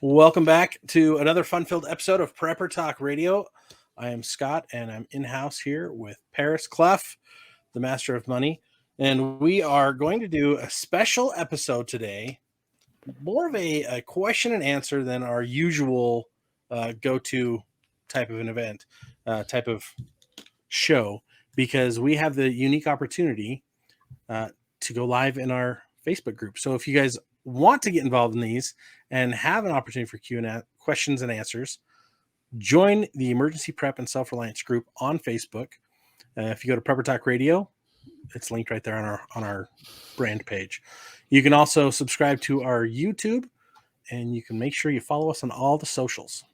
Welcome back to another fun-filled episode of Prepper Talk Radio. I am Scott, and I'm in-house here with Paris Clough, the master of money, and we are going to do a special episode today, more of a question and answer than our usual go-to type of an event, type of show, because we have the unique opportunity to go live in our Facebook group. So if you guys want to get involved in these and have an opportunity for Q&A, questions and answers, join the Emergency Prep and Self-Reliance group on Facebook. If you go to Prepper Talk Radio, it's linked right there on our brand page. You can also subscribe to our YouTube, and you can make sure you follow us on all the socials.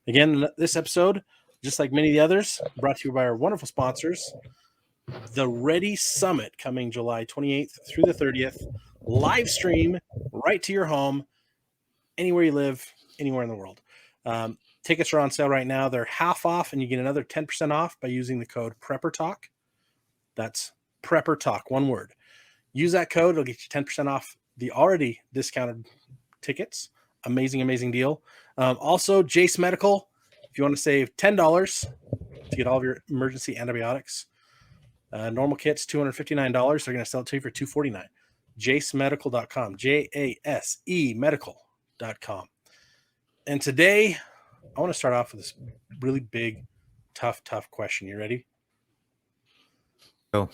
Again, this episode, just like many of the others, brought to you by our wonderful sponsors. The Ready Summit coming July 28th through the 30th. Live stream right to your home, anywhere you live, anywhere in the world. Tickets are on sale right now. They're half off, and you get another 10% off by using the code PrepperTalk. That's PrepperTalk, one word. Use that code. It'll get you 10% off the already discounted tickets. Amazing, amazing deal. Also, Jase Medical, if you want to save $10 to get all of your emergency antibiotics, normal kit's $259. They're going to sell it to you for $249. JaseMedical.com, Jase medical.com. And today, I want to start off with this really big, tough question. You ready? Oh.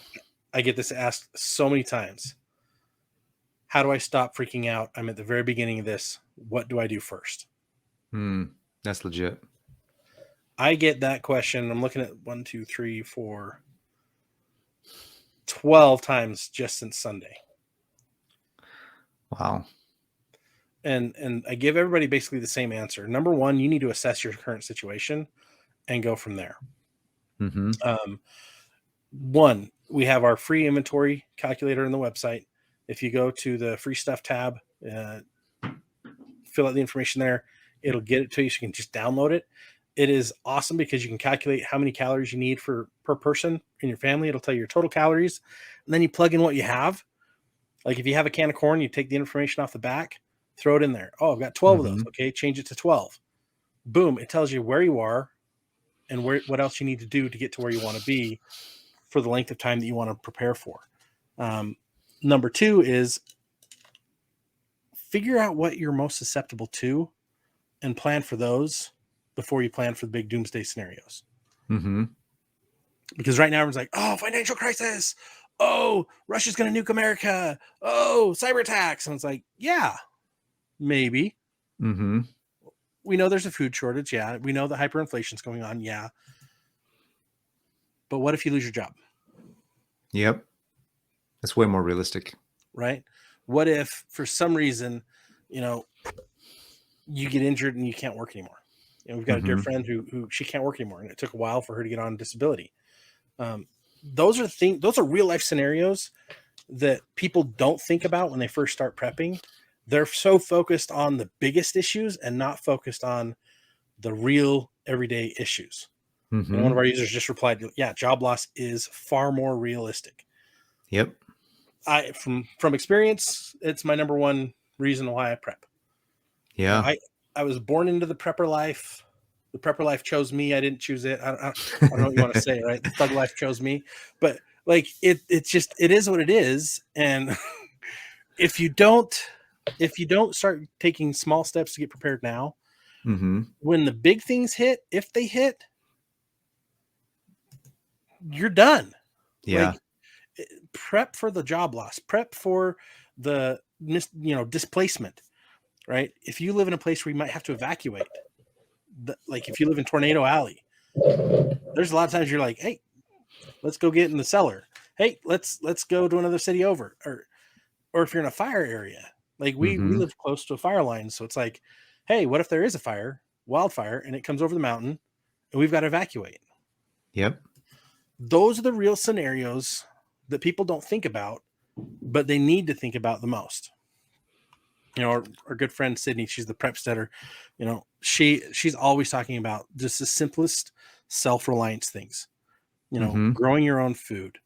I get this asked so many times. How do I stop freaking out? I'm at the very beginning of this. What do I do first? That's legit. I get that question. I'm looking at 12 times just since Sunday. Wow. And I give everybody basically the same answer. Number one, you need to assess your current situation and go from there. One, we have our free inventory calculator on the website. If you go to the free stuff tab, fill out the information there, it'll get it to you so you can just download it. It is awesome because you can calculate how many calories you need per person in your family. It'll tell you your total calories, and then you plug in what you have. Like if you have a can of corn, you take the information off the back, throw it in there. Oh, I've got 12 of those. Okay, change it to 12. Boom, it tells you where you are and what else you need to do to get to where you want to be for the length of time that you want to prepare for. Number two is figure out what you're most susceptible to and plan for those before you plan for the big doomsday scenarios. Because right now everyone's like, oh, financial crisis. Oh, Russia's going to nuke America. Oh, cyber attacks. And it's like, yeah, maybe. We know there's a food shortage. Yeah. We know that hyperinflation's going on. Yeah. But what if you lose your job? Yep. That's way more realistic. Right? What if for some reason, you get injured and you can't work anymore? We've got a dear friend who she can't work anymore, and it took a while for her to get on disability. Those are real life scenarios that people don't think about when they first start prepping. They're so focused on the biggest issues and not focused on the real everyday issues. And one of our users just replied, yeah, job loss is far more realistic. Yep. From experience, it's my number one reason why I prep. Yeah. I was born into the prepper life. The prepper life chose me. I didn't choose it. I don't know what you want to say, right? The thug life chose me. But like it is what it is. And if you don't start taking small steps to get prepared now, when the big things hit, if they hit, you're done. Yeah. Like, prep for the job loss, prep for the displacement, right? If you live in a place where you might have to evacuate, like if you live in Tornado Alley, there's a lot of times you're like, hey, let's go get in the cellar. Hey, let's go to another city over. Or if you're in a fire area, like we live close to a fire line. So it's like, hey, what if there is a wildfire, and it comes over the mountain and we've got to evacuate? Yep. Those are the real scenarios that people don't think about, but they need to think about the most. Our good friend Sydney, she's the prep steader. She's always talking about just the simplest self-reliance things. Growing your own food,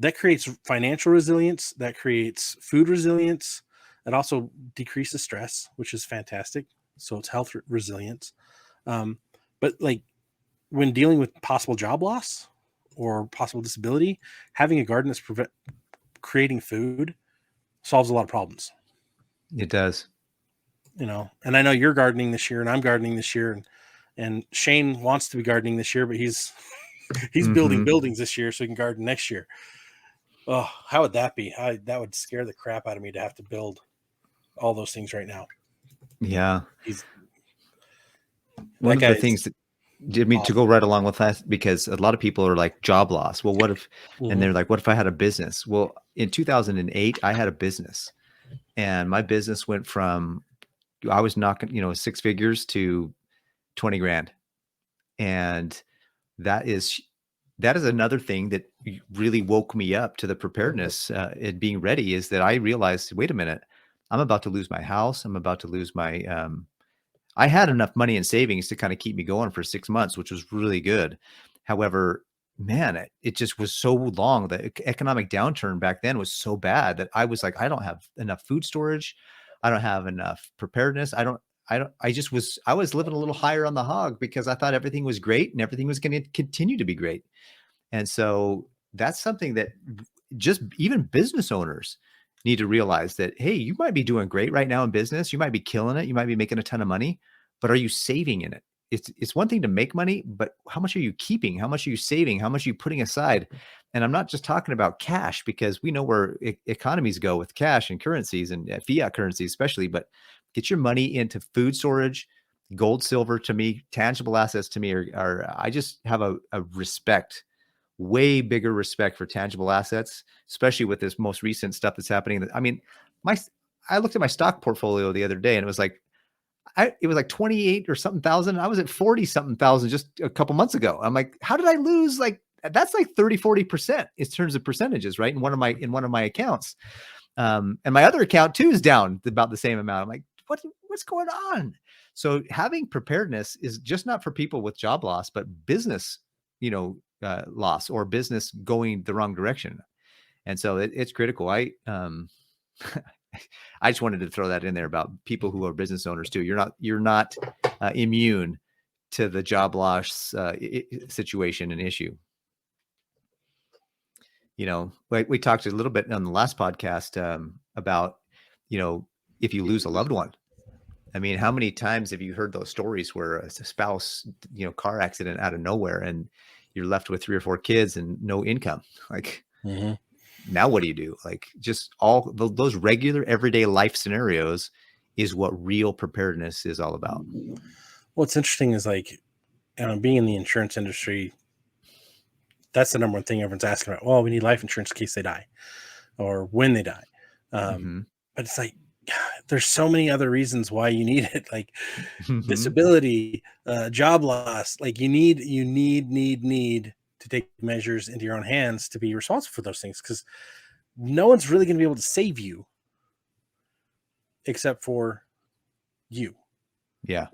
that creates financial resilience, that creates food resilience. It also decreases stress, which is fantastic. So it's health resilience. But like when dealing with possible job loss or possible disability, having a garden that's creating food solves a lot of problems. It does. And I know you're gardening this year and I'm gardening this year, and Shane wants to be gardening this year, but he's building buildings this year so he can garden next year. Oh, how would that be? That would scare the crap out of me to have to build all those things right now. Yeah. He's one of the things that did me to go right along with that, because a lot of people are like job loss. Well, what if, and they're like, what if I had a business? Well, in 2008, I had a business, and my business went from, I was knocking, 6 figures to 20 grand. And that is another thing that really woke me up to the preparedness and being ready, is that I realized, wait a minute, I'm about to lose my house. I'm about to lose my, I had enough money in savings to kind of keep me going for 6 months, which was really good. However, man, it just was so long. The economic downturn back then was so bad that I was like, I don't have enough food storage. I don't have enough preparedness. I was living a little higher on the hog because I thought everything was great and everything was going to continue to be great. And so that's something that just even business owners need to realize, that, hey, you might be doing great right now in business. You might be killing it. You might be making a ton of money, but are you saving in it? It's one thing to make money, but how much are you keeping? How much are you saving? How much are you putting aside? And I'm not just talking about cash, because we know where economies go with cash and currencies and fiat currencies, especially, but get your money into food storage. Gold, silver, to me, tangible assets to me are I just have a respect, way bigger respect for tangible assets, especially with this most recent stuff that's happening. I mean, I looked at my stock portfolio the other day, and it was like 28 or something thousand. I was at 40 something thousand just a couple months ago. I'm like, how did I lose? Like, that's like 30-40% in terms of percentages, right? In one of my accounts. And my other account too is down about the same amount. I'm like, what's going on? So having preparedness is just not for people with job loss, but business, loss, or business going the wrong direction. And so it's critical. I just wanted to throw that in there about people who are business owners too. You're not immune to the job loss situation and issue. Like we talked a little bit on the last podcast about, if you lose a loved one. I mean, how many times have you heard those stories where a spouse, car accident out of nowhere, and you're left with 3 or 4 kids and no income? Like, now what do you do? Like, just all those regular everyday life scenarios is what real preparedness is all about. What's interesting is, like, being in the insurance industry, that's the number one thing everyone's asking about. Well, we need life insurance in case they die or when they die. But it's like, there's so many other reasons why you need it, like disability, job loss. Like, you need to take measures into your own hands to be responsible for those things, because no one's really going to be able to save you except for you. Yeah.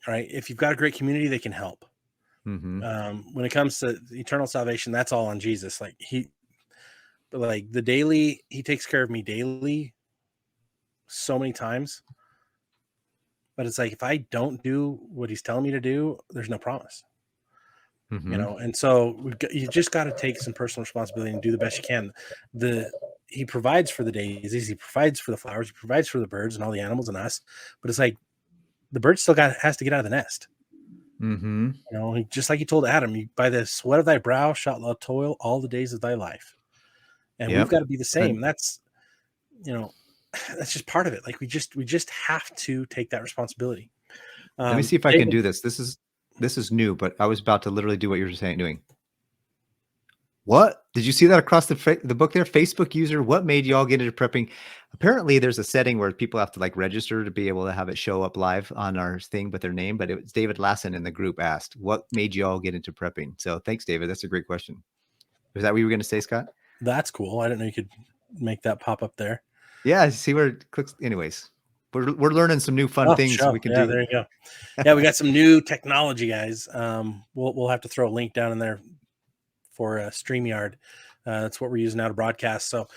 Right. If you've got a great community, they can help. When it comes to eternal salvation, that's all on Jesus. Like, he takes care of me daily so many times, but it's like, if I don't do what he's telling me to do, there's no promise. And so you just got to take some personal responsibility and do the best you can. He provides for the daisies, he provides for the flowers, he provides for the birds and all the animals and us, but it's like, the bird still has to get out of the nest. Just like he told Adam, by the sweat of thy brow shalt thou toil all the days of thy life. And we've got to be the same. That's just part of it. Like, we just have to take that responsibility. Let me see if I can do this. This is new, but I was about to literally do what you were doing. What? Did you see that across the book there? Facebook user, what made y'all get into prepping? Apparently there's a setting where people have to like register to be able to have it show up live on our thing, but their name. But it was David Lassen in the group asked, what made y'all get into prepping? So thanks, David. That's a great question. Was that what you were going to say, Scott? That's cool. I didn't know you could make that pop up there. Yeah. See where it clicks. Anyways, we're learning some new fun things we can do. There you go. Yeah. We got some new technology, guys. We'll have to throw a link down in there for StreamYard. That's what we're using now to broadcast. So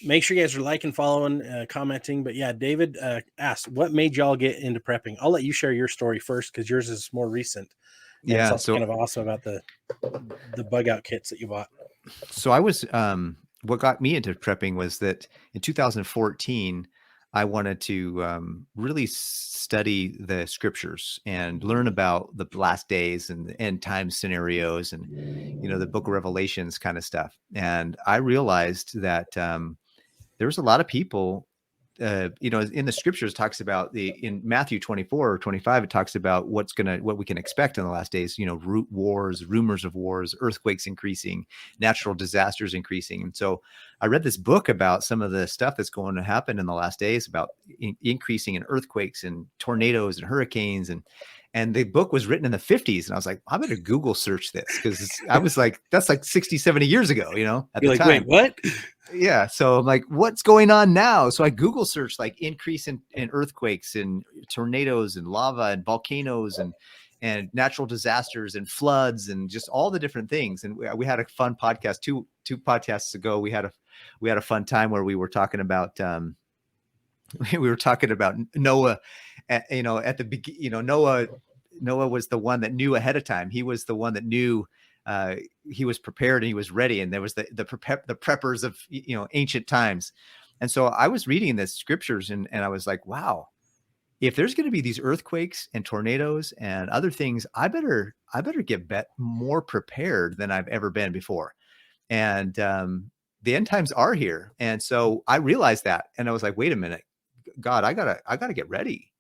make sure you guys are liking, following, commenting. But yeah, David asked, what made y'all get into prepping? I'll let you share your story first because yours is more recent. And it's also kind of awesome about the bug out kits that you bought. So I was, what got me into prepping was that in 2014, I wanted to really study the scriptures and learn about the last days and the end time scenarios and, the book of Revelations kind of stuff. And I realized that there was a lot of people, in the scriptures talks about in Matthew 24 or 25, it talks about what we can expect in the last days, wars, rumors of wars, earthquakes increasing, natural disasters increasing. And so I read this book about some of the stuff that's going to happen in the last days about increasing in earthquakes and tornadoes and hurricanes. And the book was written in the 50s. And I was like, I better Google search this because I was like, that's like 60, 70 years ago, at You're the like, time. Wait, what? Yeah. So I'm like, what's going on now? So I Google searched like increase in earthquakes and tornadoes and lava and volcanoes and natural disasters and floods and just all the different things. And we had a fun podcast two podcasts ago. We had a fun time where we were talking about Noah. At the beginning, Noah was the one that knew ahead of time. He was the one that knew he was prepared and he was ready. And there was the preppers of, ancient times. And so I was reading the scriptures and I was like, wow, if there's going to be these earthquakes and tornadoes and other things, I better get more prepared than I've ever been before. And the end times are here. And so I realized that. And I was like, wait a minute, God, I gotta get ready.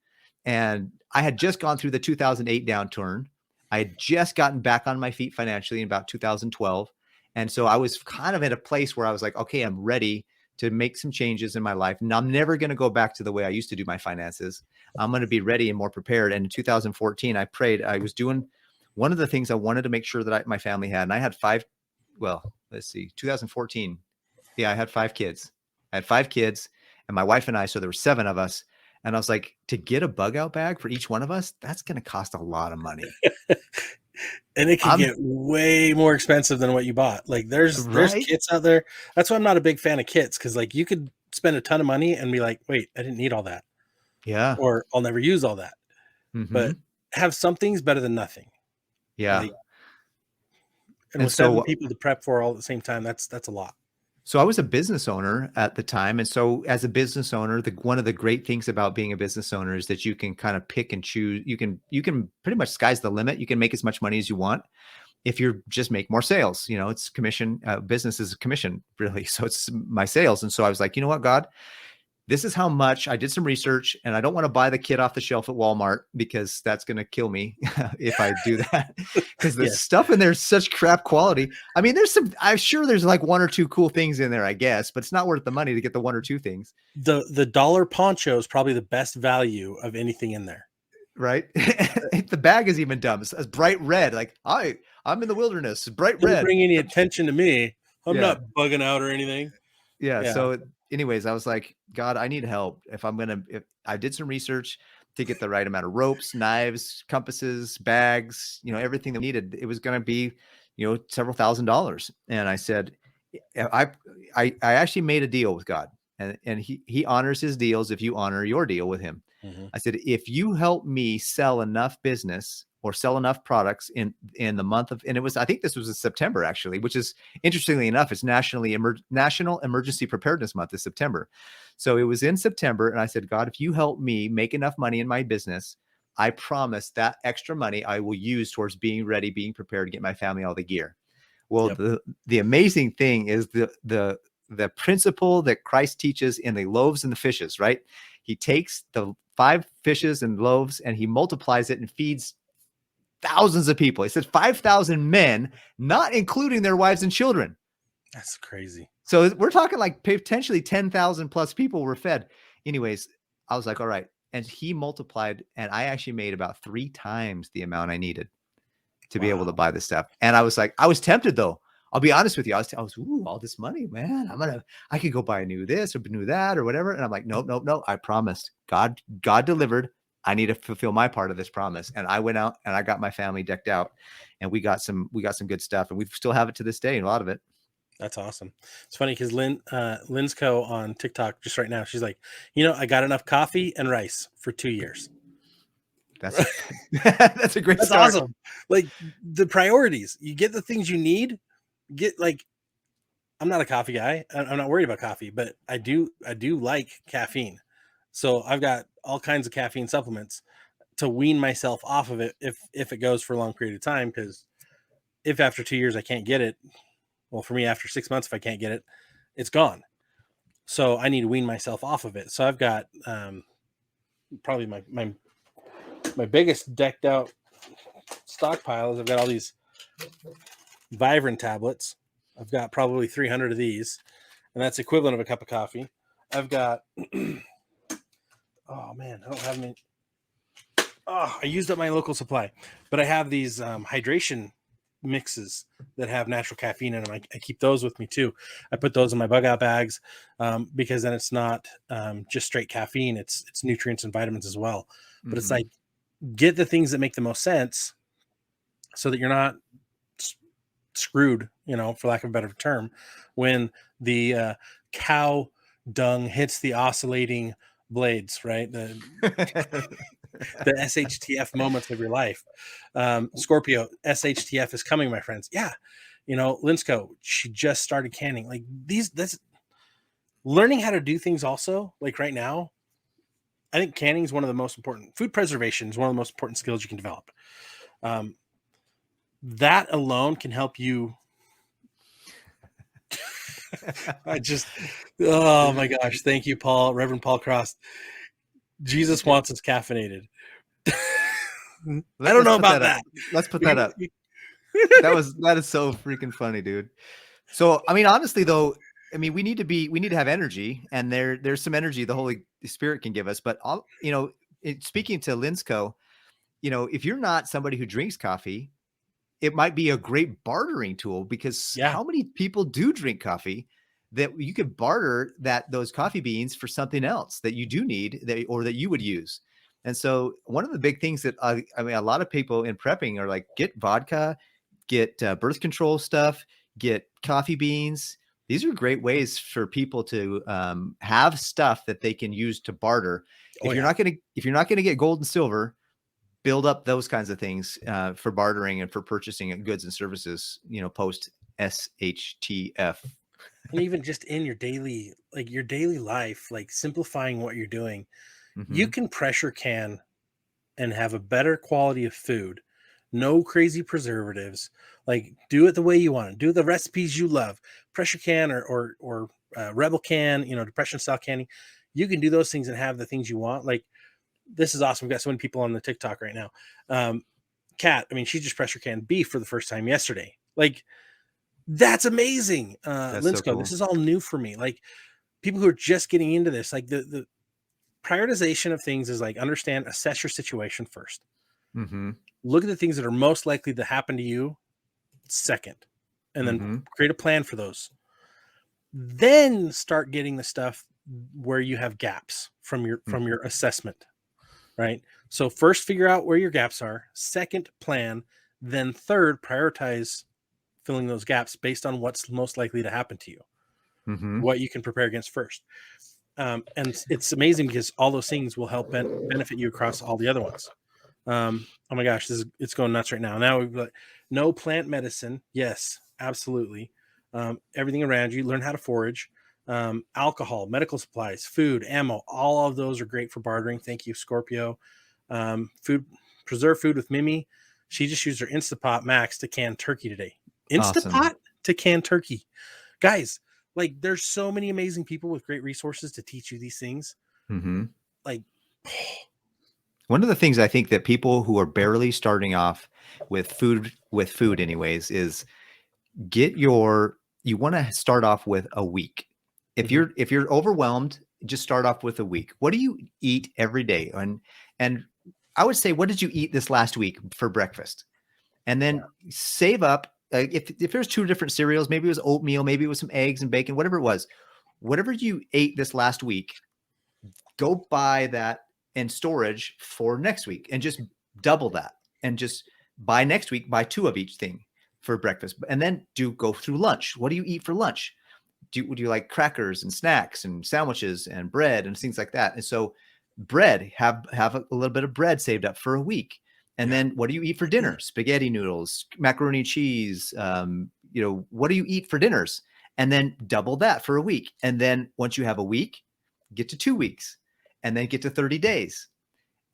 And I had just gone through the 2008 downturn. I had just gotten back on my feet financially in about 2012. And so I was kind of at a place where I was like, okay, I'm ready to make some changes in my life. And I'm never going to go back to the way I used to do my finances. I'm going to be ready and more prepared. And in 2014, I prayed. I was doing one of the things I wanted to make sure that my family had. And I had 2014. Yeah, I had 5 kids. I had 5 kids and my wife and I, so there were 7 of us. And I was like, to get a bug out bag for each one of us, that's going to cost a lot of money. And it can get way more expensive than what you bought. Like there's kits out there. That's why I'm not a big fan of kits. Cause like you could spend a ton of money and be like, wait, I didn't need all that. Yeah. Or I'll never use all that. Mm-hmm. But have something's better than nothing. Yeah. And with 7 people to prep for all at the same time, that's a lot. So I was a business owner at the time. And so as a business owner, one of the great things about being a business owner is that you can kind of pick and choose. You can pretty much sky's the limit. You can make as much money as you want if you just make more sales. It's commission. Business is a commission, really. So it's my sales. And so I was like, you know what, God, this is how much. I did some research and I don't want to buy the kit off the shelf at Walmart because that's going to kill me if I do that because the stuff in there is such crap quality. I mean, I'm sure there's like 1 or 2 cool things in there, I guess, but it's not worth the money to get the 1 or 2 things. The dollar poncho is probably the best value of anything in there. Right. The bag is even dumb. It's bright red. Like I'm in the wilderness, bright red. Don't bring any attention to me. I'm not bugging out or anything. Yeah. So anyways, I was like, God, I need help. If I did some research to get the right amount of ropes, knives, compasses, bags, everything that we needed, it was going to be, several $1,000s. And I said, I actually made a deal with God and he honors his deals if you honor your deal with him. Mm-hmm. I said, if you help me sell enough business or sell enough products in the month of, and I think this was in September actually, which is interestingly enough, it's National Emergency Preparedness Month is September. So it was in September. And I said, God, if you help me make enough money in my business, I promise that extra money I will use towards being ready, being prepared to get my family all the gear. Well, the amazing thing is the principle that Christ teaches in the loaves and the fishes, right? He takes the 5 fishes and loaves and he multiplies it and feeds thousands of people. He says 5,000 men, not including their wives and children. That's crazy. So we're talking like potentially 10,000 plus people were fed. Anyways, I was like, all right. And he multiplied and I actually made about 3 times the amount I needed to be able to buy this stuff. And I was like, I was tempted though. I'll be honest with you. I was all this money, man. I could go buy a new this or new that or whatever. And I'm like, nope. I promised. God delivered. I need to fulfill my part of this promise. And I went out and I got my family decked out and we got some good stuff and we still have it to this day, a lot of it. That's awesome. It's funny because Lynn's Co on TikTok just right now. She's like, I got enough coffee and rice for 2 years. That's that's a great That's start. awesome. Like the priorities, you get the things you need. Get like, I'm not a coffee guy. I'm not worried about coffee, but I do like caffeine. So I've got all kinds of caffeine supplements to wean myself off of it if it goes for a long period of time. Because if after 2 years I can't get it, well, for me after 6 months, if I can't get it, it's gone. So I need to wean myself off of it. So I've got probably my biggest decked out stockpile is I've got all these Vibrant tablets. I've got probably 300 of these, and that's equivalent of a cup of coffee. I've got, oh man, I don't have any. Oh, I used up my local supply, but I have these hydration mixes that have natural caffeine in them. I keep those with me too. I put those in my bug out bags because then it's not just straight caffeine. It's nutrients and vitamins as well. But it's like, get the things that make the most sense so that you're not screwed, for lack of a better term, when the cow dung hits the oscillating blades, right? The SHTF moments of your life. Scorpio, SHTF is coming, my friends. Yeah. Linsco, she just started canning. Like that's learning how to do things also, like right now. I think canning is one of the most important. Food preservation is one of the most important skills you can develop. That alone can help you. Oh my gosh. Thank you, Paul, Reverend Paul Cross. Jesus wants us caffeinated. I don't know about that. Let's put that up. That is so freaking funny, dude. So, I mean, honestly though, we need to have energy, and there's some energy the Holy Spirit can give us. But speaking to Linsco, if you're not somebody who drinks coffee, it might be a great bartering tool, because how many people do drink coffee that you could barter those coffee beans for something else that you do need or that you would use. And so one of the big things that a lot of people in prepping are like, get vodka, get birth control stuff, get coffee beans. These are great ways for people to have stuff that they can use to barter. If you're not going to get gold and silver, build up those kinds of things for bartering and for purchasing goods and services, post SHTF. And even just in your daily life, like simplifying what you're doing, you can pressure can and have a better quality of food. No crazy preservatives. Like, do it the way you want it. Do the recipes you love. Pressure can or Rebel can, depression style canning. You can do those things and have the things you want. Like, this is awesome. We've got so many people on the TikTok right now. Kat, she just pressure canned beef for the first time yesterday. Like, that's amazing. That's Linsco, so cool. This is all new for me. Like, people who are just getting into this, like the prioritization of things is like, assess your situation first. Look at the things that are most likely to happen to you second, and then create a plan for those. Then start getting the stuff where you have gaps from your assessment, right? So first figure out where your gaps are, second plan, then third prioritize filling those gaps based on what's most likely to happen to you, what you can prepare against first. And it's amazing because all those things will help benefit you across all the other ones. Oh my gosh, it's going nuts right now. Now we've got no plant medicine. Yes, absolutely. Everything around you, learn how to forage. Alcohol, medical supplies, food, ammo, all of those are great for bartering. Thank you, Scorpio. Preserve food with Mimi. She just used her Instapot Max to can turkey today. Instapot to can turkey. Guys, like, there's so many amazing people with great resources to teach you these things. Like, one of the things I think that people who are barely starting off with food anyways, is you want to start off with a week. If you're overwhelmed, just start off with a week. What do you eat every day? And I would say, what did you eat this last week for breakfast? And then save up. If there's 2 different cereals, maybe it was oatmeal, maybe it was some eggs and bacon, whatever it was, whatever you ate this last week, go buy that in storage for next week and just double that. And just buy next week, buy 2 of each thing for breakfast, and then go through lunch. What do you eat for lunch? Would you like crackers and snacks and sandwiches and bread and things like that? And so bread, have a little bit of bread saved up for a week. And then what do you eat for dinner? Spaghetti noodles, macaroni and cheese. What do you eat for dinners? And then double that for a week. And then once you have a week, get to 2 weeks, and then get to 30 days,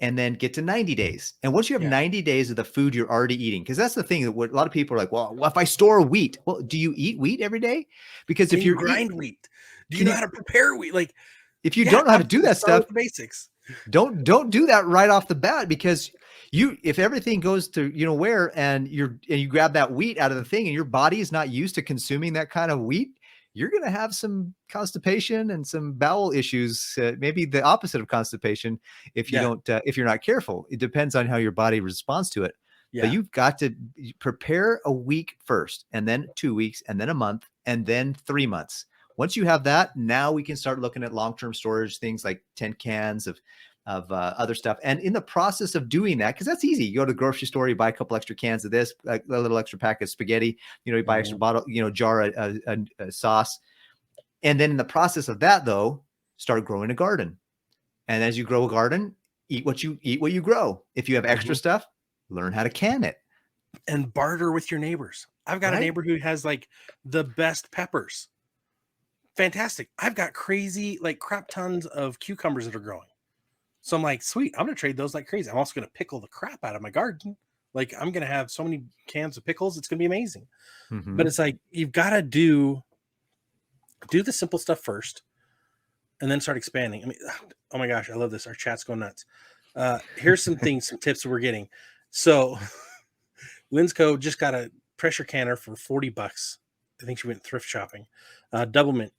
and then get to 90 days. And once you have 90 days of the food you're already eating, because that's the thing that a lot of people are like, well, if I store wheat, well, do you eat wheat every day? Because if you grind wheat, do you know how to prepare wheat? Like, if you don't know how to do that stuff, basics. Don't do that right off the bat, because if everything goes to where, and you grab that wheat out of the thing and your body is not used to consuming that kind of wheat, you're going to have some constipation and some bowel issues, maybe the opposite of constipation if you don't if you're not careful. It depends on how your body responds to it. But you've got to prepare a week first, and then 2 weeks, and then a month, and then 3 months. Once you have that, now we can start looking at long-term storage, things like 10 cans of other stuff. And in the process of doing that, because that's easy, you go to the grocery store, you buy a couple extra cans of this, a little extra pack of spaghetti, you buy extra bottle, jar a sauce. And then in the process of that, though, start growing a garden. And as you grow a garden, eat what you grow. If you have extra stuff, learn how to can it. And barter with your neighbors. I've got a neighbor who has like the best peppers. Fantastic. I've got crazy, like crap tons of cucumbers that are growing. So I'm like, sweet, I'm going to trade those like crazy. I'm also going to pickle the crap out of my garden. Like, I'm going to have so many cans of pickles. It's going to be amazing. Mm-hmm. But it's like, you've got to do the simple stuff first and then start expanding. I mean, oh my gosh, I love this. Our chat's going nuts. Here's some things, some tips that we're getting. So Linsco just got a pressure canner for $40. I think she went thrift shopping. Doublemint.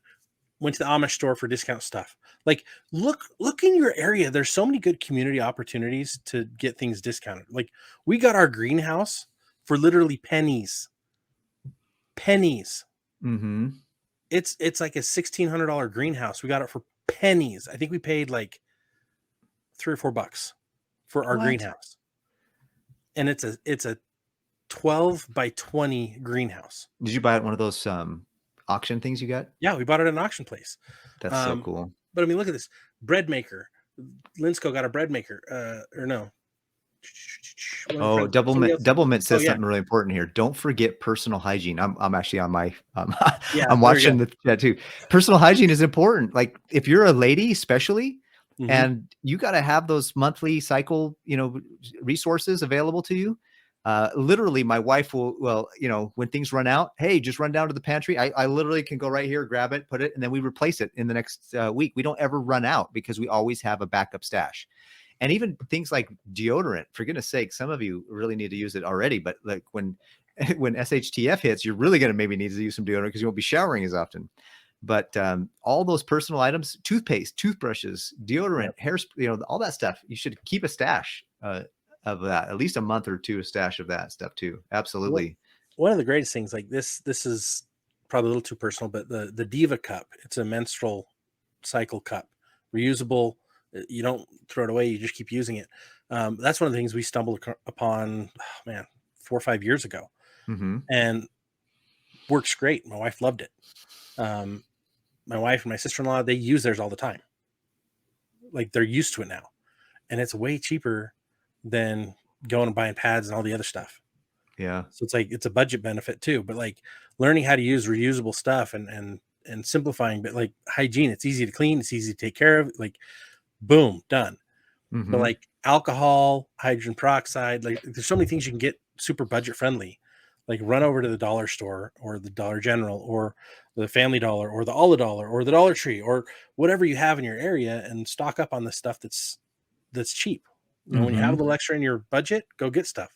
Went to the Amish store for discount stuff. Like, look in your area. There's so many good community opportunities to get things discounted. Like, we got our greenhouse for literally pennies. Mm-hmm. It's like a $1,600 greenhouse. We got it for pennies. I think we paid like $3 or $4 for our greenhouse. And it's a 12 by 20 greenhouse. Did you buy one of those auction things you got? Yeah, we bought it at an auction place. That's so cool. But I mean, look at this bread maker. Linsco got a bread maker, or no? Oh, Doublemint says something really important here. Don't forget personal hygiene. I'm actually on my I'm watching the chat too. Personal hygiene is important. Like, if you're a lady, especially, and you got to have those monthly cycle, resources available to you. Literally, my wife will, when things run out, hey, just run down to the pantry. I literally can go right here, grab it, put it, and then we replace it in the next week. We don't ever run out because we always have a backup stash. And even things like deodorant, for goodness sake, some of you really need to use it already. But like when SHTF hits, you're really going to maybe need to use some deodorant because you won't be showering as often. But all those personal items, toothpaste, toothbrushes, deodorant, hairspray, all that stuff, you should keep a stash of that, at least a month or two, a stash of that stuff too. Absolutely. One of the greatest things, like this is probably a little too personal, but the Diva cup, it's a menstrual cycle cup, reusable. You don't throw it away. You just keep using it. That's one of the things we stumbled upon, 4 or 5 years ago, and works great. My wife loved it. My wife and my sister-in-law, they use theirs all the time. Like, they're used to it now, and it's way cheaper than going and buying pads and all the other stuff. Yeah. So it's like, it's a budget benefit too, but like learning how to use reusable stuff and simplifying, but like hygiene, it's easy to clean. It's easy to take care of. Like, boom, done. But like alcohol, hydrogen peroxide, like there's so many things you can get super budget friendly. Like, run over to the dollar store or the Dollar General or the Family Dollar or the All Dollar or the Dollar Tree or whatever you have in your area and stock up on the stuff that's cheap. When you have a little extra in your budget, go get stuff.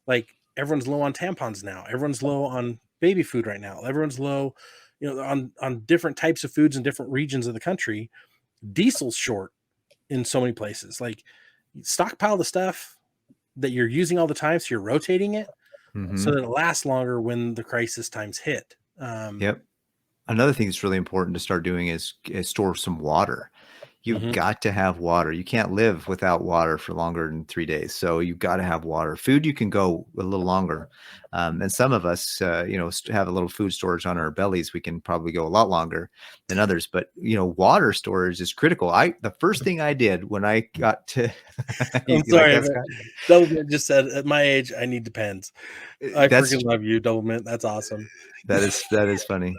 Like, everyone's low on tampons now. Everyone's low on baby food right now. Everyone's low, on different types of foods in different regions of the country. Diesel's short in so many places. Like, stockpile the stuff that you're using all the time, so you're rotating it so that it lasts longer when the crisis times hit. Yep. Another thing that's really important to start doing is store some water. You've got to have water. You can't live without water for longer than 3 days. So you've got to have water. Food, you can go a little longer. And some of us, have a little food storage on our bellies. We can probably go a lot longer than others. But, water storage is critical. The first thing I did when I got to, I'm sorry, Double Mint just said, at my age, I need Depends. I freaking love you, Double Mint. That's awesome. That is funny.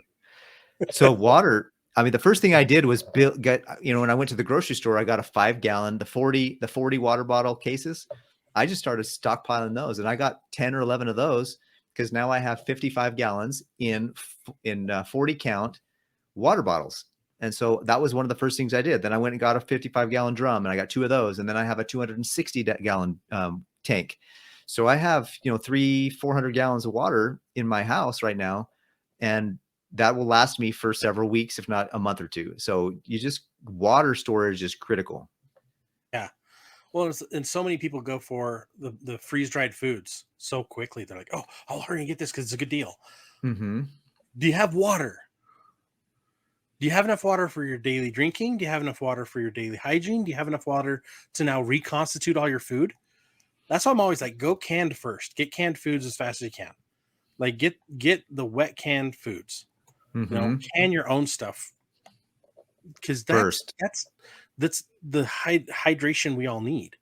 So water, I mean, the first thing I did was when I went to the grocery store, I got a 5-gallon, the 40 water bottle cases. I just started stockpiling those, and I got 10 or 11 of those because now I have 55 gallons in 40 count water bottles. And so that was one of the first things I did. Then I went and got a 55-gallon drum, and I got 2 of those. And then I have a 260-gallon tank. So I have, 400 gallons of water in my house right now. And that will last me for several weeks, if not a month or two. So water storage is critical. Yeah. Well, and so many people go for the freeze-dried foods so quickly. They're like, oh, I'll hurry and get this because it's a good deal. Mm-hmm. Do you have water? Do you have enough water for your daily drinking? Do you have enough water for your daily hygiene? Do you have enough water to now reconstitute all your food? That's why I'm always like, go canned first. Get canned foods as fast as you can. Like get the wet canned foods. Mm-hmm. Can your own stuff. Because that's the hydration we all need.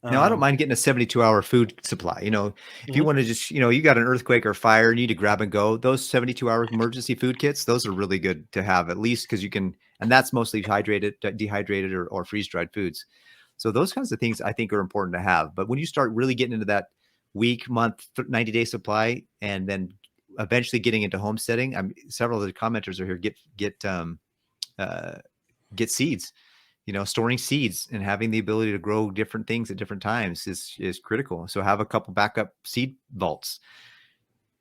Now, I don't mind getting a 72-hour food supply. If you want to just, you got an earthquake or fire, you need to grab and go. Those 72-hour emergency food kits, those are really good to have, at least because you can, and that's mostly dehydrated or freeze-dried foods. So those kinds of things I think are important to have. But when you start really getting into that week, month, 90-day supply, and then eventually getting into homesteading, several of the commenters are here, get seeds. Storing seeds and having the ability to grow different things at different times is critical. So have a couple backup seed vaults.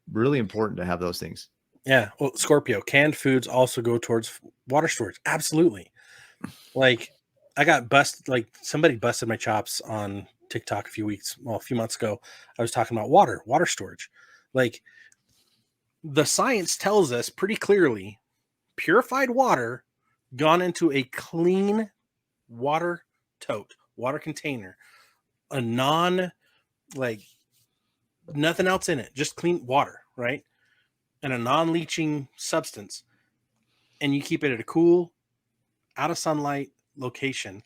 Really important to have those things. Yeah. Well, Scorpio, canned foods also go towards water storage. Absolutely. Like I got somebody busted my chops on TikTok a few months ago. I was talking about water storage. Like the science tells us pretty clearly, purified water gone into a clean water tote, water container, a nothing else in it, just clean water, right? And a non-leaching substance. And you keep it at a cool, out of sunlight location.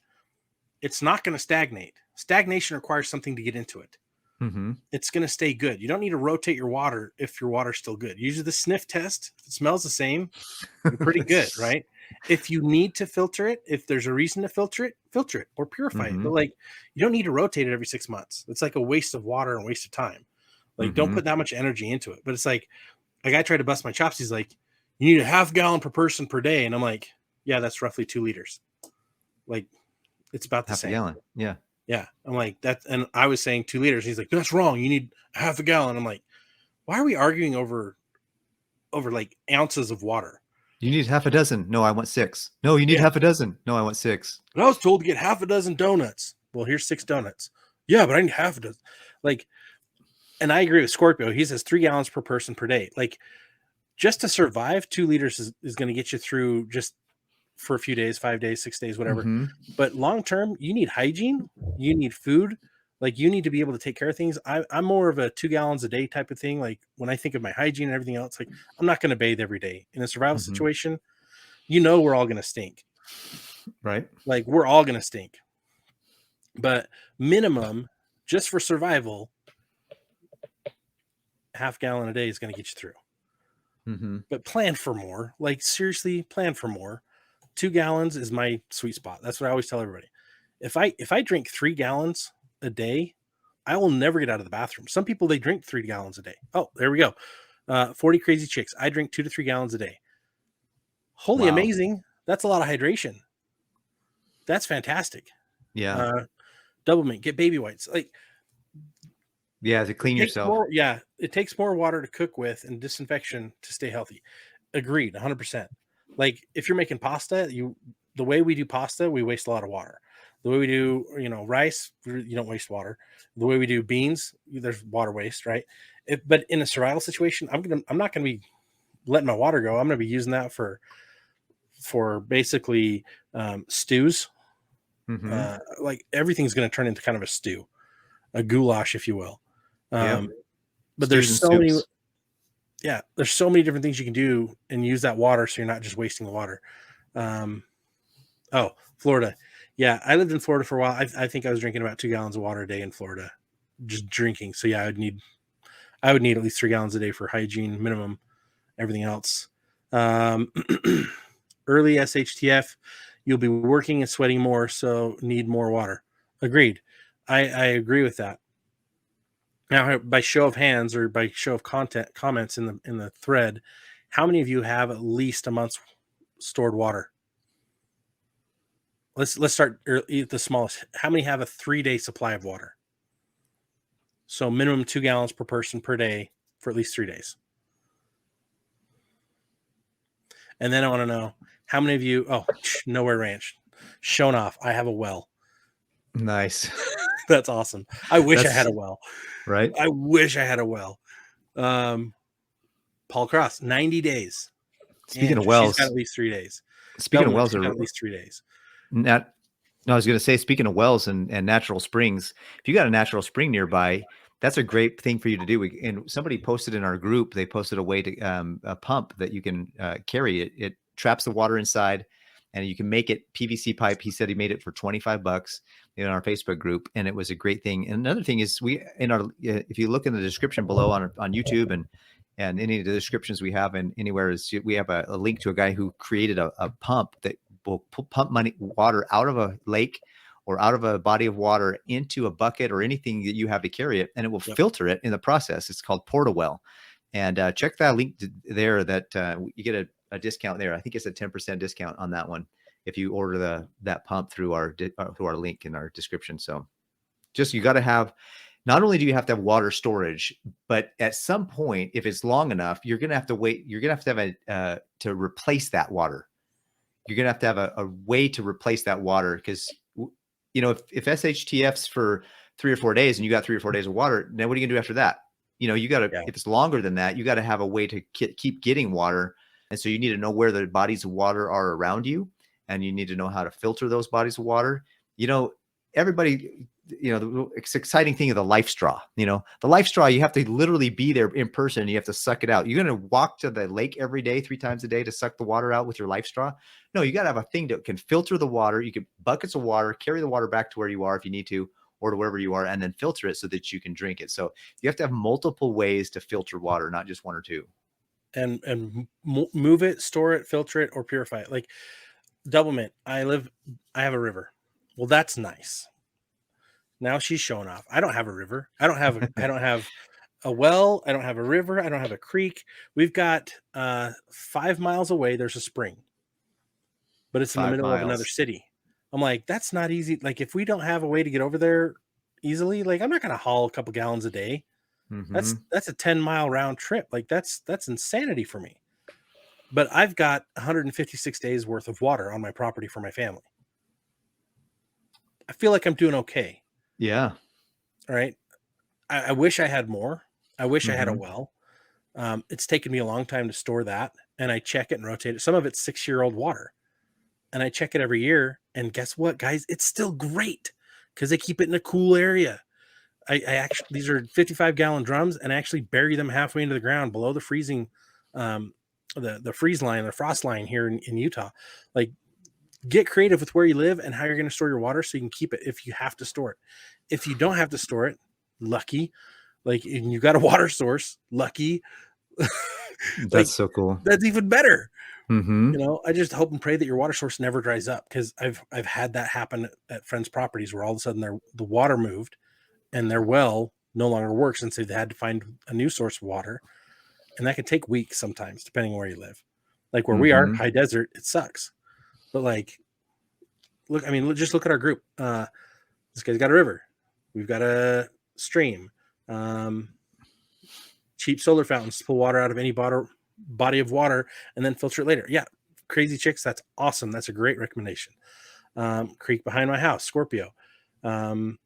It's not going to stagnate. Stagnation requires something to get into it. Mm-hmm. It's going to stay good. You don't need to rotate your water if your water's still good. Use the sniff test. If it smells the same, you're pretty good, right? If you need to filter it, if there's a reason to filter it or purify it. But you don't need to rotate it every 6 months. It's like a waste of water and waste of time. Don't put that much energy into it. But it's like a guy tried to bust my chops. He's like, you need a half gallon per person per day. And I'm like, yeah, that's roughly 2 liters. It's about the same. Half a gallon. Yeah. Yeah. I'm like that. And I was saying 2 liters. He's like, that's wrong. You need a half a gallon. I'm like, why are we arguing over ounces of water? You need half a dozen. No, I want 6. No, you need half a dozen. No, I want 6. But I was told to get half a dozen donuts. Well, here's 6 donuts. Yeah, but I need half a dozen. And I agree with Scorpio. He says 3 gallons per person per day. Just to survive, 2 liters is going to get you through just for a few days, 5 days, 6 days, whatever. Mm-hmm. But long term, you need hygiene. You need food. You need to be able to take care of things. I'm more of a 2 gallons a day type of thing. When I think of my hygiene and everything else, I'm not going to bathe every day. In a survival situation, we're all going to stink. Right. We're all going to stink. But minimum, just for survival, half gallon a day is going to get you through. Mm-hmm. But plan for more. Seriously, plan for more. 2 gallons is my sweet spot. That's what I always tell everybody. If I drink 3 gallons a day, I will never get out of the bathroom. Some people, they drink 3 gallons a day. Oh, there we go. 40 Crazy Chicks. I drink 2 to 3 gallons a day. Holy amazing. That's a lot of hydration. That's fantastic. Yeah. Double Mint, get baby whites. To clean yourself. It takes more water to cook with and disinfection to stay healthy. Agreed, 100%. If you're making pasta, the way we do pasta, we waste a lot of water. The way we do, rice, you don't waste water. The way we do beans, there's water waste, right? But in a survival situation, I'm not going to be letting my water go. I'm going to be using that for basically stews, Like everything's going to turn into kind of a stew, a goulash, if you will. But there's so many, there's so many different things you can do and use that water, so you're not just wasting the water. Florida. Yeah, I lived in Florida for a while. I think I was drinking about 2 gallons of water a day in Florida, just drinking. So yeah, I would need at least 3 gallons a day for hygiene minimum. Everything else. Early SHTF, you'll be working and sweating more, so need more water. Agreed. I agree with that. Now, by show of hands or by show of comments in the thread, how many of you have at least a month's stored water? Let's start at the smallest. How many have a 3-day supply of water? So minimum 2 gallons per person per day for at least 3 days. And then I want to know how many of you, Nowhere Ranch, shown off. I have a well. Nice. That's awesome. I wish I had a well. Right. I wish I had a well. Paul Cross, 90 days. Speaking of wells, she's got at least 3 days. Speaking of wells, at least 3 days. I was going to say, speaking of wells and natural springs, if you got a natural spring nearby, that's a great thing for you to do. And somebody posted in our group, they posted a way to a pump that you can carry. It traps the water inside, and you can make it PVC pipe. He said he made it for $25 in our Facebook group, and it was a great thing. And another thing is, if you look in the description below on YouTube and any of the descriptions we have and anywhere, is we have a link to a guy who created a pump that will pump water out of a lake or out of a body of water into a bucket or anything that you have to carry it, and it will filter it in the process. It's called Portawell. And check that link there that you get a discount there. I think it's a 10% discount on that one if you order that pump through our link in our description. So just, you got to have, not only do you have to have water storage, but at some point, if it's long enough, you're going to have to wait. You're going to have to replace that water. You're going to have a way to replace that water, because if SHTF's for 3 or 4 days and you got 3 or 4 days of water, then what are you gonna do after that? You got to, if it's longer than that, you got to have a way to keep getting water. And so you need to know where the bodies of water are around you, and you need to know how to filter those bodies of water. Everybody, the exciting thing of the life straw, the life straw, you have to literally be there in person, and you have to suck it out. You're going to walk to the lake every day, 3 times a day, to suck the water out with your life straw? No, you got to have a thing that can filter the water. You can buckets of water, carry the water back to where you are if you need to, or to wherever you are, and then filter it so that you can drink it. So you have to have multiple ways to filter water, not just 1 or 2. And move it, store it, filter it, or purify it. Like Doublemint, I have a river. Well, that's nice. Now she's showing off. I don't have a river. I don't have a well. I don't have a river. I don't have a creek. We've got 5 miles away, there's a spring, but it's in the middle of another city. I'm like, that's not easy. Like, if we don't have a way to get over there easily, like, I'm not going to haul a couple gallons a day. That's a 10-mile round trip. Like, that's insanity for me. But I've got 156 days worth of water on my property for my family. I feel like I'm doing okay. Yeah. All right. I wish I had more. I wish I had a well. It's taken me a long time to store that, and I check it and rotate it. Some of it's 6-year-old water, and I check it every year. And guess what, guys? It's still great because they keep it in a cool area. I actually, these are 55-gallon drums, and I actually bury them halfway into the ground below the freezing, the freeze line, the frost line here in Utah. Like, get creative with where you live and how you're going to store your water so you can keep it if you have to store it. If you don't have to store it, lucky. Like, and you got a water source, lucky. That's so cool. That's even better. I just hope and pray that your water source never dries up, because I've had that happen at friends' properties where all of a sudden the water moved and their well no longer works, and so they had to find a new source of water. And that can take weeks sometimes, depending on where you live. Like where we are, high desert, it sucks. But like, just look at our group. This guy's got a river. We've got a stream. Cheap solar fountains to pull water out of any body of water and then filter it later. Yeah, Crazy Chicks, that's awesome. That's a great recommendation. Creek behind my house, Scorpio. I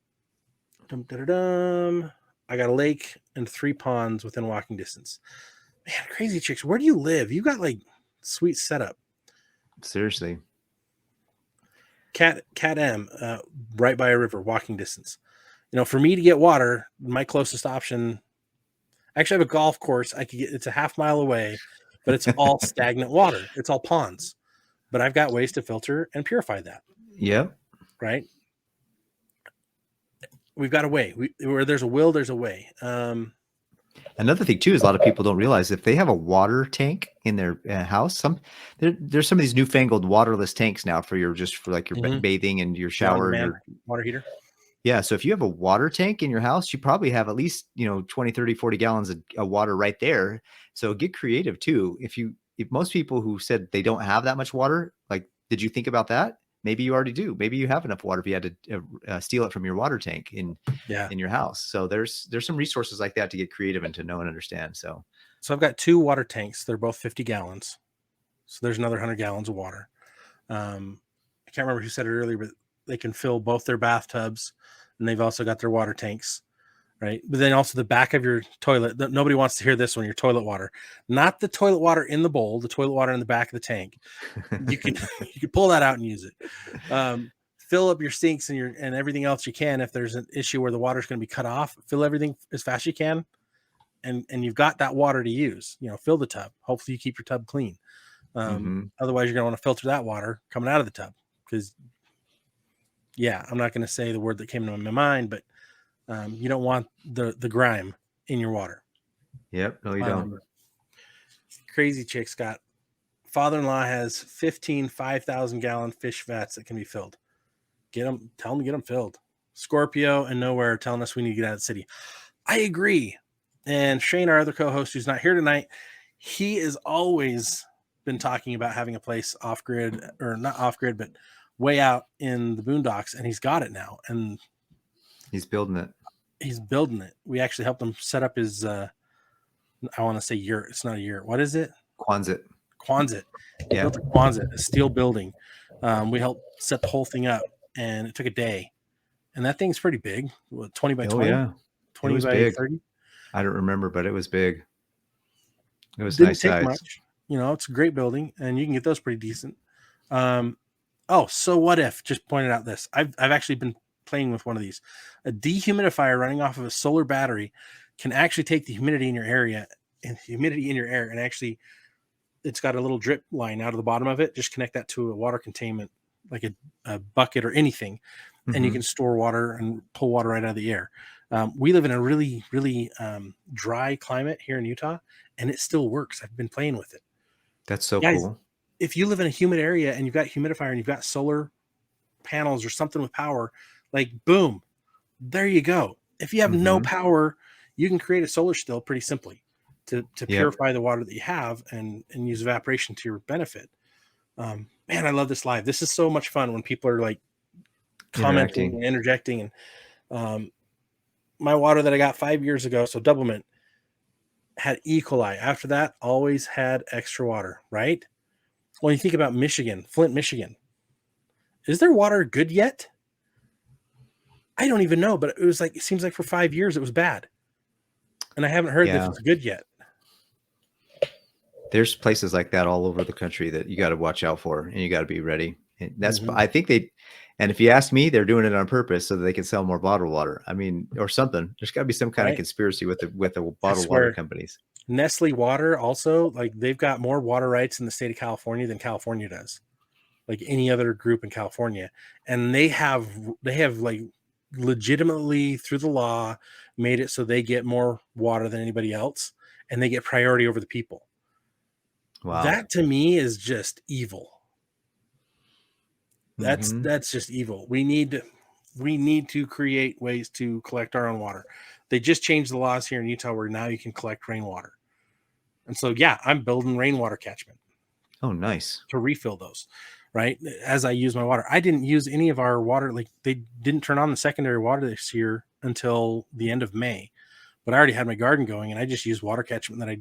got a lake and 3 ponds within walking distance. Man, Crazy Chicks, where do you live? You got like sweet setup. Seriously. Cat M, right by a river, walking distance. For me to get water, my closest option, I actually have a golf course. It's a half mile away, but it's all stagnant water. It's all ponds, but I've got ways to filter and purify that. Yep. Right. We've got a way. Where there's a will, there's a way. Another thing too is a lot of people don't realize if they have a water tank in their house, there's some of these newfangled waterless tanks now for your bathing and your shower, and your water heater. Yeah. So if you have a water tank in your house, you probably have at least, 20, 30, 40 gallons of water right there. So get creative too. If most people who said they don't have that much water, like, did you think about that? Maybe you already do. Maybe you have enough water if you had to steal it from your water tank in your house. So there's some resources like that to get creative and to know and understand. So I've got 2 water tanks. They're both 50 gallons. So there's another 100 gallons of water. I can't remember who said it earlier, but they can fill both their bathtubs, and they've also got their water tanks, right? But then also the back of your toilet. Nobody wants to hear this one, your toilet water. Not the toilet water in the bowl, the toilet water in the back of the tank. You can pull that out and use it. Fill up your sinks and everything else you can. If there's an issue where the water's going to be cut off, fill everything as fast as you can. And you've got that water to use. Fill the tub. Hopefully you keep your tub clean. Otherwise you're going to want to filter that water coming out of the tub, because I'm not going to say the word that came to my mind, but you don't want the grime in your water. Yep. No, you don't. Crazy chick, Scott. Father-in-law has 15 5,000 gallon fish vats that can be filled. Tell them to get them filled. Scorpio and Nowhere are telling us we need to get out of the city. I agree. And Shane, our other co-host, who's not here tonight, he has always been talking about having a place off grid, or not off grid, but way out in the boondocks, and he's got it now. And he's building it. We actually helped him set up his, I want to say yurt. It's not a yurt. What is it? Quonset. He built a Quonset, a steel building. We helped set the whole thing up, and it took a day. And that thing's pretty big. 20 by 20? Yeah. 20 by big. 30? I don't remember, but it was big. It was Didn't nice take size. Much. It's a great building, and you can get those pretty decent. So what if, just pointed out this, I've actually been playing with one of these. A dehumidifier running off of a solar battery can actually take the humidity in your area and and actually it's got a little drip line out of the bottom of it. Just connect that to a water containment, like a bucket or anything, and you can store water and pull water right out of the air. We live in a really, really dry climate here in Utah, and it still works. I've been playing with it. That's so cool. If you live in a humid area and you've got humidifier and you've got solar panels or something with power, like boom, there you go. If you have no power, you can create a solar still pretty simply to purify the water that you have and use evaporation to your benefit. Man, I love this live. This is so much fun when people are like commenting and interjecting. And my water that I got 5 years ago, so Doublemint, had E. coli. After that, always had extra water, right? When you think about Michigan, Flint, Michigan, is their water good yet? I don't even know, but it seems like for 5 years it was bad. And I haven't heard that it's good yet. There's places like that all over the country that you got to watch out for, and you got to be ready. And that's, I think and if you ask me, they're doing it on purpose so that they can sell more bottled water. I mean, or something. There's got to be some kind of conspiracy with the bottled water companies. Nestle Water also, like, they've got more water rights in the state of California than California does, like any other group in California. And they have like legitimately through the law made it so they get more water than anybody else, and they get priority over the people. Wow. That to me is just evil. That's just evil. We need to create ways to collect our own water. They just changed the laws here in Utah where now you can collect rainwater. And so, I'm building rainwater catchment. Oh, nice. To refill those, right? As I use my water. I didn't use any of our water. Like, they didn't turn on the secondary water this year until the end of May. But I already had my garden going, and I just used water catchment that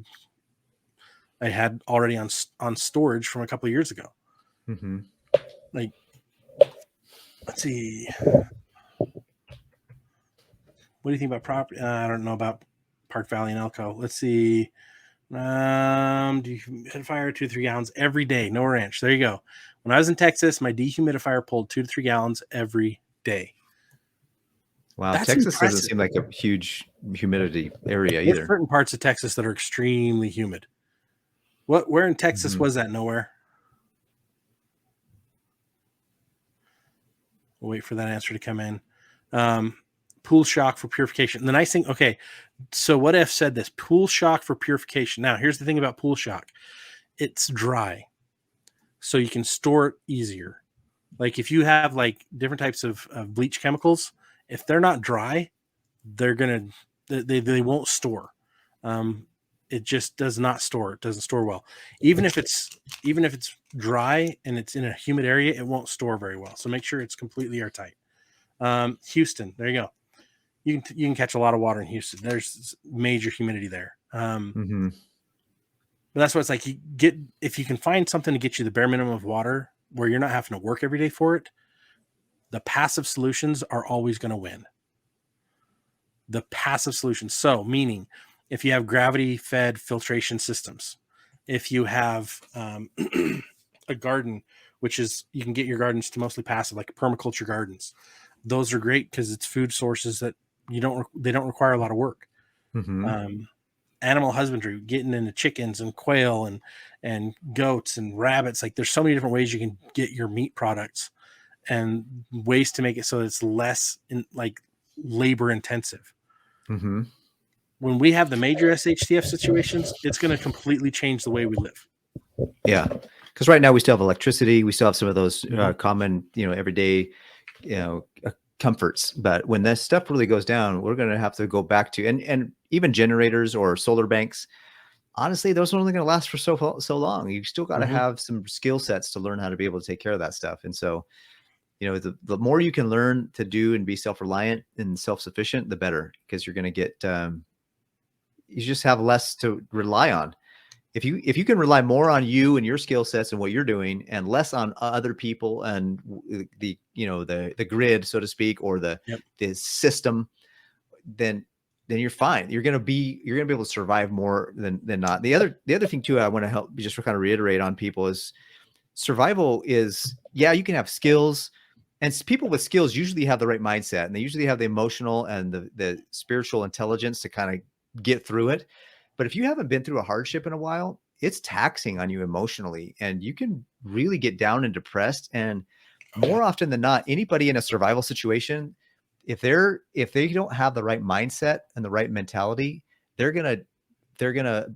I had already on storage from a couple of years ago. Like, let's see. What do you think about property? I don't know about Park Valley and Elko. Let's see. Dehumidifier 2 to 3 gallons every day. No ranch. There you go. When I was in Texas, my dehumidifier pulled 2 to 3 gallons every day. Wow, That's Texas impressive. doesn't seem like a huge humidity area There's either. certain parts of Texas that are extremely humid. Where in Texas was that? Nowhere. We'll wait for that answer to come in. Pool shock for purification. The nice thing, okay, so what if said this? Pool shock for purification. Now, here's the thing about pool shock. It's dry, so you can store it easier. Like if you have like different types of bleach chemicals, if they're not dry, they won't store. It just does not store. It doesn't store well. Even if it's dry and it's in a humid area, it won't store very well. So make sure it's completely airtight. Houston, there you go. You can catch a lot of water in Houston. There's major humidity there. But that's what it's like. If you can find something to get you the bare minimum of water where you're not having to work every day for it, the passive solutions are always going to win. The passive solutions. So meaning if you have gravity fed filtration systems, if you have a garden, which is, you can get your gardens to mostly passive, like permaculture gardens. Those are great because it's food sources that they don't require a lot of work. Animal husbandry, getting into chickens and quail and goats and rabbits. Like there's so many different ways you can get your meat products and ways to make it so that it's less labor intensive. When we have the major SHTF situations, it's going to completely change the way we live. Yeah. Because right now we still have electricity. We still have some of those common, everyday, comforts. But when that stuff really goes down, we're going to have to go back to, and even generators or solar banks. Honestly, those are only going to last for so long. You still got to have some skill sets to learn how to be able to take care of that stuff. And so, the more you can learn to do and be self-reliant and self-sufficient, the better, because you're going to get, you just have less to rely on. If you can rely more on you and your skill sets and what you're doing, and less on other people and the grid, so to speak, or the system, then you're fine. You're gonna be able to survive more than not. The other thing too, I want to help just to kind of reiterate on people is survival is, you can have skills, and people with skills usually have the right mindset, and they usually have the emotional and the spiritual intelligence to kind of get through it. But if you haven't been through a hardship in a while, it's taxing on you emotionally, and you can really get down and depressed. And more often than not, anybody in a survival situation, if they don't have the right mindset and the right mentality, they're going to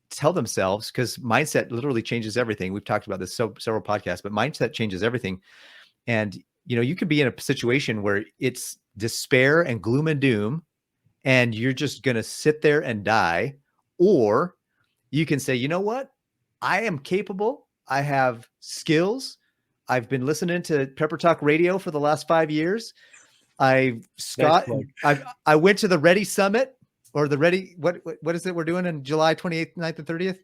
tell themselves, because mindset literally changes everything. We've talked about this several podcasts, but mindset changes everything. And, you could be in a situation where it's despair and gloom and doom, and you're just going to sit there and die. Or you can say, you know what? I am capable. I have skills. I've been listening to Prepper Talk Radio for the last 5 years. I went to the Ready Summit, or the Ready, what is it we're doing in July 28th, 9th, and 30th?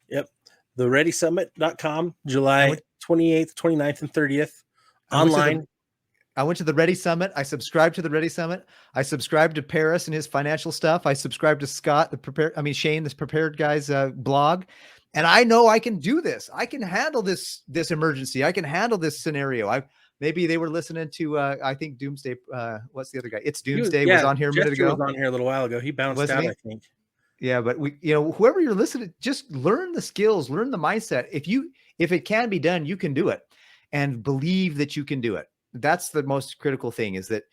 Yep. The ReadySummit.com, July 28th, 29th, and 30th. Online. I went to the Ready Summit. I subscribed to the Ready Summit. I subscribed to Paris and his financial stuff. I subscribed to Shane, this Prepared Guy's blog. And I know I can do this. I can handle this emergency. I can handle this scenario. Maybe they were listening to, I think Doomsday. What's the other guy? It's Doomsday was on here a minute ago. Was on here a little while ago. He bounced out, I think. Yeah, but whoever you're listening, just learn the skills, learn the mindset. If it can be done, you can do it, and believe that you can do it. That's the most critical thing, is that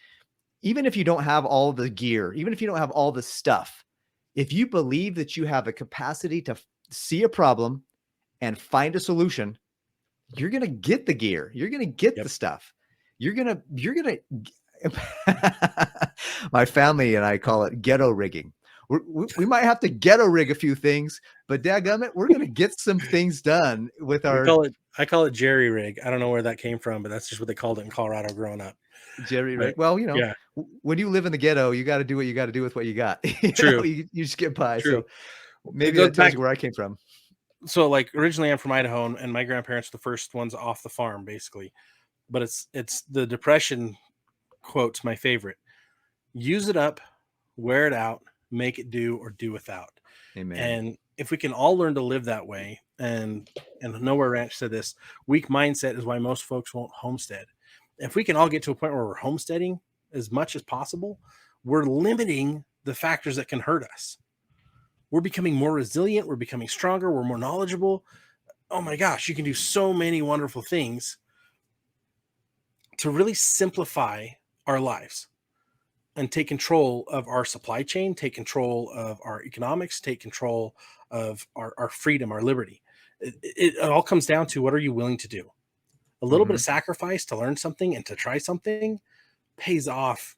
even if you don't have all the gear, even if you don't have all the stuff, if you believe that you have the capacity to see a problem and find a solution, you're going to get the gear. You're going to get the stuff. You're going to, my family and I call it ghetto rigging. We might have to ghetto rig a few things, but dadgummit, we're going to get some things done with our. I call it jerry rig. I don't know where that came from, but that's just what they called it in Colorado growing up. Jerry rig. Well, when you live in the ghetto, you got to do what you got to do with what you got. True. You just get by. True. So maybe that tells you where I came from. So originally I'm from Idaho, and my grandparents were the first ones off the farm, basically. But it's the Depression quote's my favorite. Use it up, wear it out, make it do or do without. Amen. And if we can all learn to live that way, and Nowhere Ranch said this, weak mindset is why most folks won't homestead. If we can all get to a point where we're homesteading as much as possible, we're limiting the factors that can hurt us. We're becoming more resilient. We're becoming stronger. We're more knowledgeable. Oh my gosh, you can do so many wonderful things to really simplify our lives and take control of our supply chain, take control of our economics, take control of our freedom, our liberty. It all comes down to, what are you willing to do? A little bit of sacrifice to learn something and to try something pays off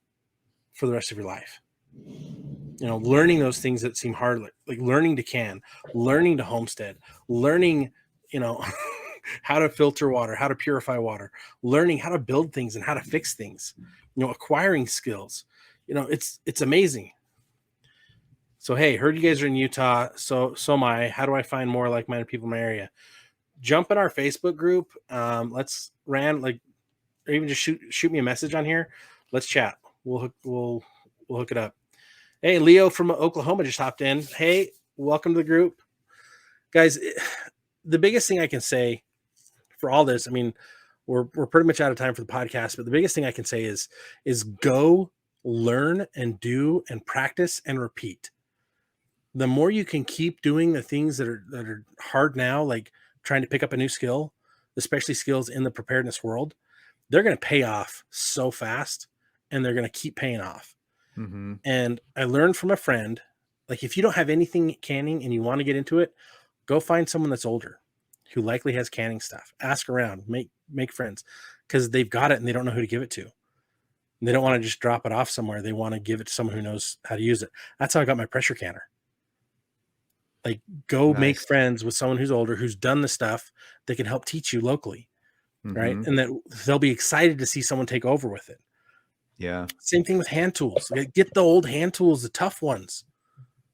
for the rest of your life. You know, learning those things that seem hard, like learning to can, learning to homestead, learning, you know, how to filter water, how to purify water, learning how to build things and how to fix things, you know, acquiring skills. You know, it's amazing. So, hey, heard you guys are in Utah. So am I. How do I find more like-minded people in my area? Jump in our Facebook group. Let's or even just shoot me a message on here. Let's chat. We'll hook it up. Hey, Leo from Oklahoma just hopped in. Hey, welcome to the group. Guys, the biggest thing I can say for all this, I mean, we're pretty much out of time for the podcast, but the biggest thing I can say is go learn and do and practice and repeat. The more you can keep doing the things that are hard now, like trying to pick up a new skill, especially skills in the preparedness world, they're going to pay off so fast, and they're going to keep paying off. Mm-hmm. And I learned from a friend, like, if you don't have anything canning and you want to get into it, go find someone that's older who likely has canning stuff. Ask around, make friends, because they've got it and they don't know who to give it to. And they don't want to just drop it off somewhere. They want to give it to someone who knows how to use it. That's how I got my pressure canner. Like, go make friends with someone who's older, who's done the stuff that can help teach you locally. Right. And that they'll be excited to see someone take over with it. Yeah. Same thing with hand tools. Get the old hand tools, the tough ones,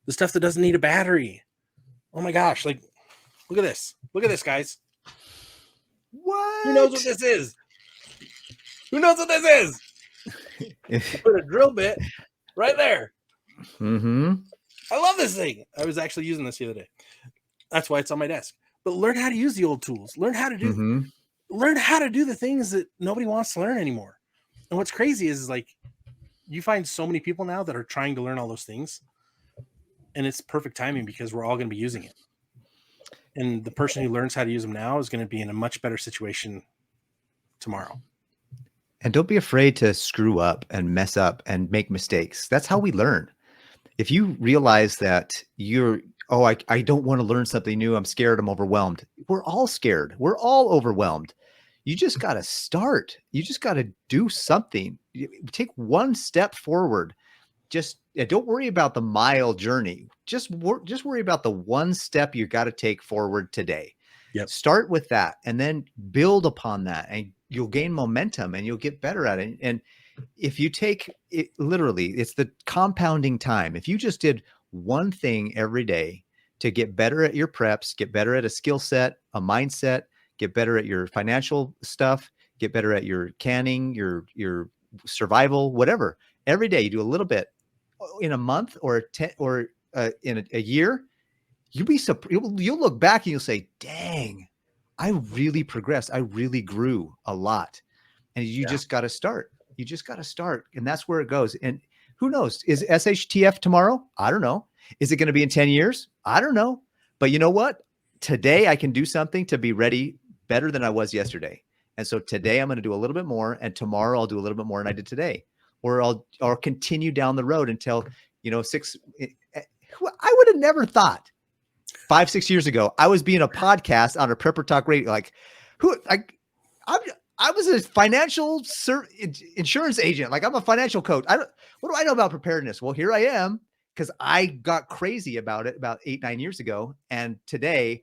the stuff that doesn't need a battery. Oh my gosh. Like, look at this. Look at this, guys. What? Who knows what this is? Who knows what this is? Put a drill bit right there. Mm-hmm. I love this thing. I was actually using this the other day. That's why it's on my desk. But learn how to use the old tools. Learn how to do the things that nobody wants to learn anymore. And what's crazy is like, you find so many people now that are trying to learn all those things, and it's perfect timing because we're all going to be using it. And the person who learns how to use them now is going to be in a much better situation tomorrow. And don't be afraid to screw up and mess up and make mistakes. That's how we learn. If you realize that I don't want to learn something new, I'm scared, I'm overwhelmed. We're all scared. We're all overwhelmed. You just got to start. You just got to do something. Take one step forward. Just don't worry about the mile journey. Just worry about the one step you got to take forward today. Yep. Start with that and then build upon that, and you'll gain momentum and you'll get better at it. And if you take it literally, it's the compounding time. If you just did one thing every day to get better at your preps, get better at a skill set, a mindset, get better at your financial stuff, get better at your canning, your survival, whatever. Every day you do a little bit. In a month or in a year, you'll look back and you'll say, "Dang, I really progressed. I really grew a lot." And you just got to start. You just got to start, and that's where it goes. And who knows? Is SHTF tomorrow? I don't know. Is it going to be in 10 years? I don't know. But you know what? Today I can do something to be ready better than I was yesterday. And so today I'm going to do a little bit more, and tomorrow I'll do a little bit more than I did today. Or I'll continue down the road until, I would have never thought 5-6 years ago I was being a podcast on a Prepper Talk Radio. Like, I was a financial insurance agent. Like, I'm a financial coach. What do I know about preparedness? Well, here I am, because I got crazy about it about 8-9 years ago. And today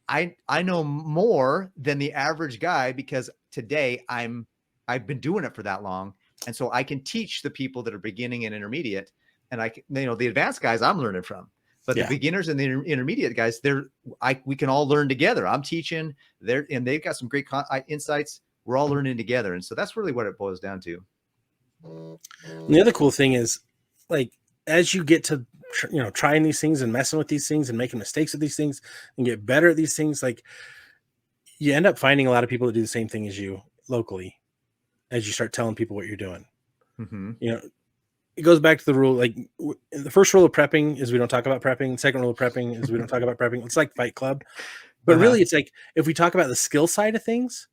I know more than the average guy, because today I've been doing it for that long. And so I can teach the people that are beginning and intermediate, and the advanced guys I'm learning from, but the beginners and the intermediate guys, we can all learn together. I'm teaching and they've got some great insights. We're all learning together. And so that's really what it boils down to. And the other cool thing is, like, as you get to trying these things and messing with these things and making mistakes with these things and get better at these things, like you end up finding a lot of people that do the same thing as you locally as you start telling people what you're doing. Mm-hmm. It goes back to the rule, like the first rule of prepping is we don't talk about prepping. The second rule of prepping is we don't talk about prepping. It's like Fight Club, but really it's like, if we talk about the skill side of things,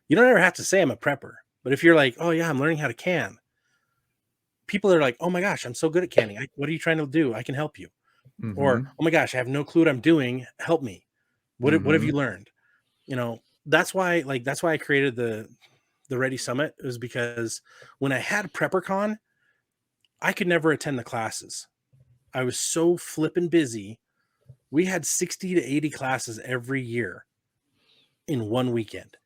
you don't ever have to say I'm a prepper. But if you're like, oh yeah, I'm learning how to can, people are like, oh my gosh, I'm so good at canning. What are you trying to do? I can help you. Mm-hmm. Or, oh my gosh, I have no clue what I'm doing. Help me. What have you learned? That's why I created the Ready Summit, is because when I had PrepperCon, I could never attend the classes. I was so flippin' busy. We had 60 to 80 classes every year in one weekend.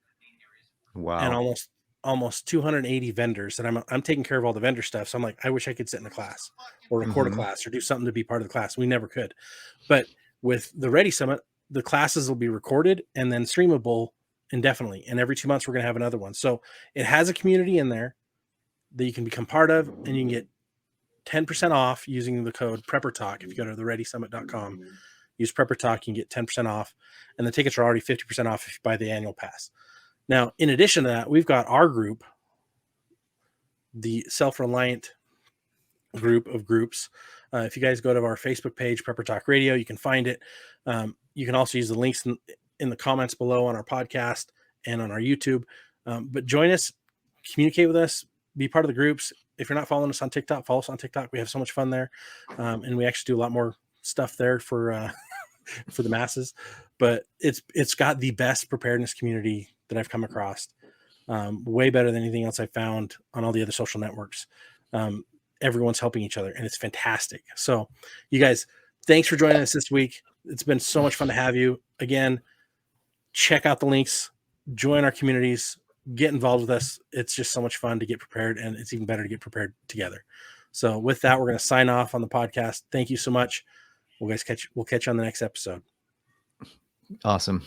Wow. And almost 280 vendors that I'm taking care of all the vendor stuff. So I'm like, I wish I could sit in a class or record a class or do something to be part of the class. We never could. But with the Ready Summit, the classes will be recorded and then streamable indefinitely. And every 2 months, we're going to have another one. So it has a community in there that you can become part of, and you can get 10% off using the code PrepperTalk. If you go to thereadysummit.com, use PrepperTalk, you can get 10% off. And the tickets are already 50% off if you buy the annual pass. Now, in addition to that, we've got our group, the Self-Reliant group of groups. If you guys go to our Facebook page, Prepper Talk Radio, you can find it. You can also use the links in the comments below on our podcast and on our YouTube. But join us, communicate with us, be part of the groups. If you're not following us on TikTok, follow us on TikTok. We have so much fun there. And we actually do a lot more stuff there for the masses. But it's got the best preparedness community that I've come across. Way better than anything else I found on all the other social networks. Everyone's helping each other, and it's fantastic. So you guys, thanks for joining us this week. It's been so much fun to have you. Again, check out the links, join our communities, get involved with us. It's just so much fun to get prepared, and it's even better to get prepared together. So with that, we're going to sign off on the podcast. Thank you so much. We'll catch you on the next episode. Awesome.